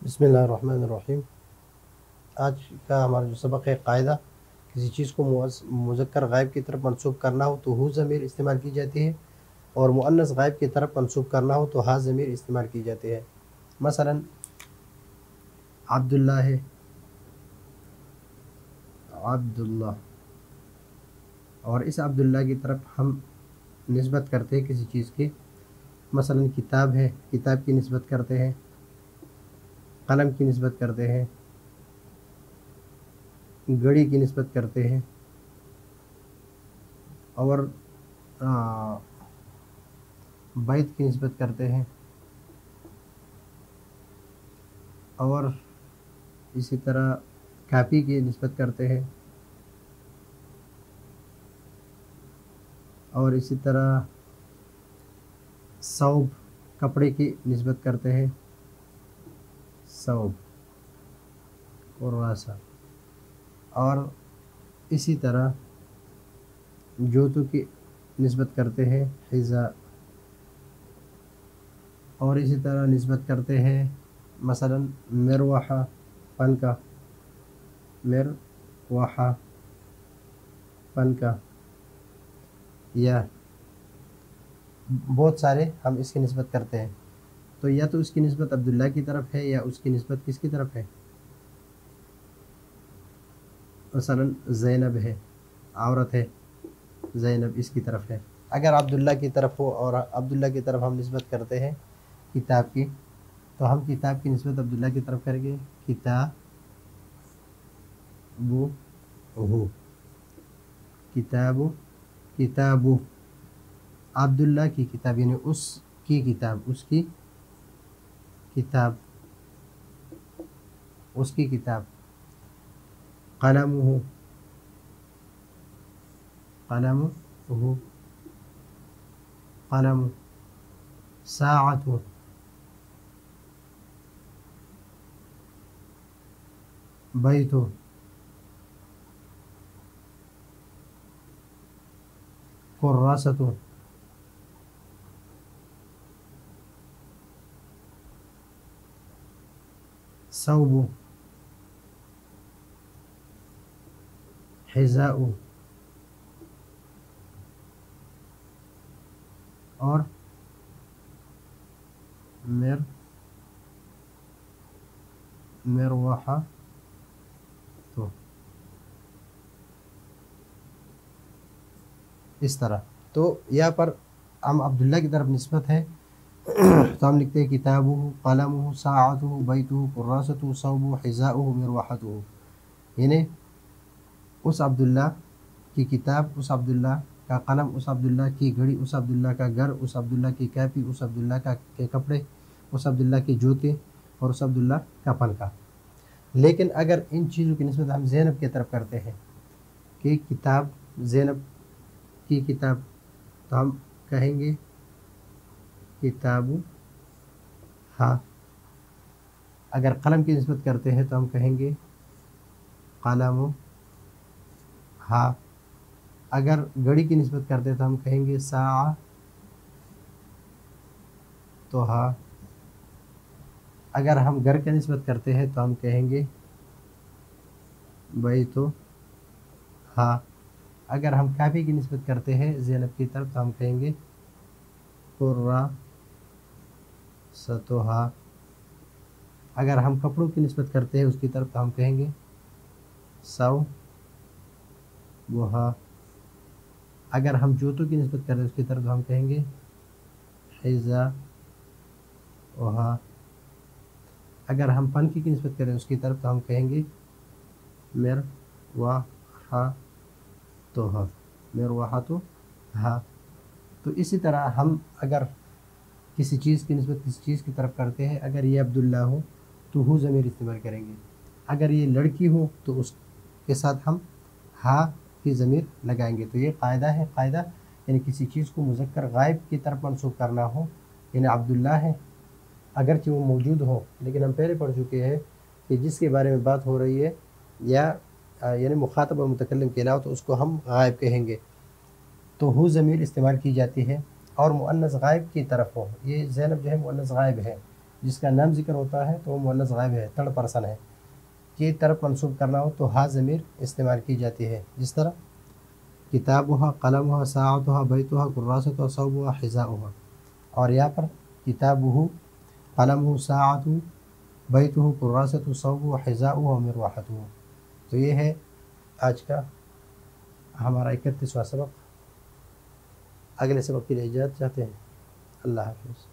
बिस्मिल्लाहिर्रहमानिर्रहीम। आज का हमारा जो सबक है कायदा, किसी चीज़ को मुज़क्कर गायब की तरफ मंसूब करना हो तो हु ज़मीर इस्तेमाल की जाती है, और मुअन्नस गायब की तरफ मंसूब करना हो तो हा ज़मीर इस्तेमाल की जाती है। मसलन अब्दुल्ला है, अब्दुल्ला, और इस अब्दुल्ला की तरफ हम निस्बत करते हैं किसी चीज़ की। मसलन किताब है, किताब की निस्बत करते हैं, कलम की निस्बत करते हैं, घड़ी की निस्बत करते हैं, और बैत की निस्बत करते हैं, और इसी तरह कापी की निस्बत करते हैं, और इसी तरह सौब कपड़े की निस्बत करते हैं, सौब कुर्रासा, और इसी तरह जूतों की निस्बत करते हैं, हिज़ा, और इसी तरह निस्बत करते हैं मसलन मरवाहा, पंखा, मरवाहा पंखा, या बहुत सारे हम इसकी निस्बत करते हैं। तो या तो इसकी निस्बत अब्दुल्ला की तरफ है या उसकी निस्बत किसकी तरफ है। मसलन ज़ैनब है, औरत है, ज़ैनब इसकी तरफ है। अगर अब्दुल्ला की तरफ हो और अब्दुल्ला की तरफ हम निस्बत करते हैं किताब की, तो हम किताब की निस्बत अब्दुल्ला की तरफ करेंगे, किताबु हु, किताबु, किताबु अब्दुल्ला की किताब, यानी उसकी किताब, उसकी किताब, उसकी किताब। कलमुहु, कलमुहु, कलमु। साअतु, बैतु, कुर्रासतु, सौबु, हिज़ाउ, और मरवाहा। तो इस तरह, तो यहाँ पर हम अब्दुल्ला की तरफ निस्बत है तो हम लिखते हैं किताबुहु, कलमुहु, साअतुहु, बैतुहु, कुर्रासतुहु, सौबुहु, हिज़ाउहु, मरवाहतुहु। यानी उस अब्दुल्ला की किताब, उस अब्दुल्ला का कलम, उस अब्दुल्ला की घड़ी, उस अब्दुल्ला का घर, उस अब्दुल्ला की कैपी, उस अब्दुल्ला के कपड़े, उस अब्दुल्ला के जूते, और उस अब्दुल्ला का पंखा। लेकिन अगर इन चीज़ों की निस्बत हम ज़ैनब की तरफ करते हैं कि किताब, ज़ैनब की किताब, तो हम कहेंगे किताबु हा। अगर कलम की निस्बत करते हैं तो हम कहेंगे कलमु हा। अगर घड़ी की निस्बत करते हैं तो हम कहेंगे सा, तो हा। अगर हम घर की निस्बत करते हैं तो हम कहेंगे बैतु हा। अगर हम कापी की निस्बत करते हैं ज़ैनब की तरफ तो हम कहेंगे कुर्रासतुहा। अगर हम कपड़ों की निस्बत करते हैं उसकी तरफ तो हम कहेंगे सौबुहा। अगर हम जूतों की निस्बत करते हैं उसकी तरफ तो हम कहेंगे हिज़ाउहा। अगर हम पंखे की निस्बत करें उसकी तरफ तो हम कहेंगे मरवाहतुहा, मरवाहतुहा। तो इसी तरह हम अगर किसी चीज़ की निस्बत किसी चीज़ की तरफ करते हैं, अगर ये अब्दुल्ला हो तो हु ज़मीर इस्तेमाल करेंगे, अगर ये लड़की हो तो उसके साथ हम हा की ज़मीर लगाएंगे। तो ये कायदा है। कायदा यानी किसी चीज़ को मुज़क्कर गायब की तरफ मंसूब करना हो, यानी अब्दुल्ला है अगरचे वो मौजूद हो, लेकिन हम पहले पढ़ चुके हैं कि जिसके बारे में बात हो रही है या यानी मुखातब और मुतकल्लिम के अलावा, तो उसको हम गायब कहेंगे। तो हु ज़मीर इस्तेमाल की जाती है। और मुअन्नस गायब की तरफ हो, ये ज़ैनब जो है मुअन्नस गायब है, جس کا نام ذکر ہوتا ہے تو وہ مؤنث غائب ہے، تھرڈ پرسن ہے، کی طرف منسوب کرنا ہو تو ہا ضمیر استعمال کی جاتی ہے، جس طرح کتابها قلمها ساعتها بیتها کراستها صوبها حذاؤها، اور یہاں پر کتابه قلمه ساعته بیتہ کراست صوب حذاؤه مروحته۔ تو یہ ہے آج کا ہمارا 31واں سبق۔ اگلے سبق کے لیے اجازت چاہتے ہیں۔ اللہ حافظ۔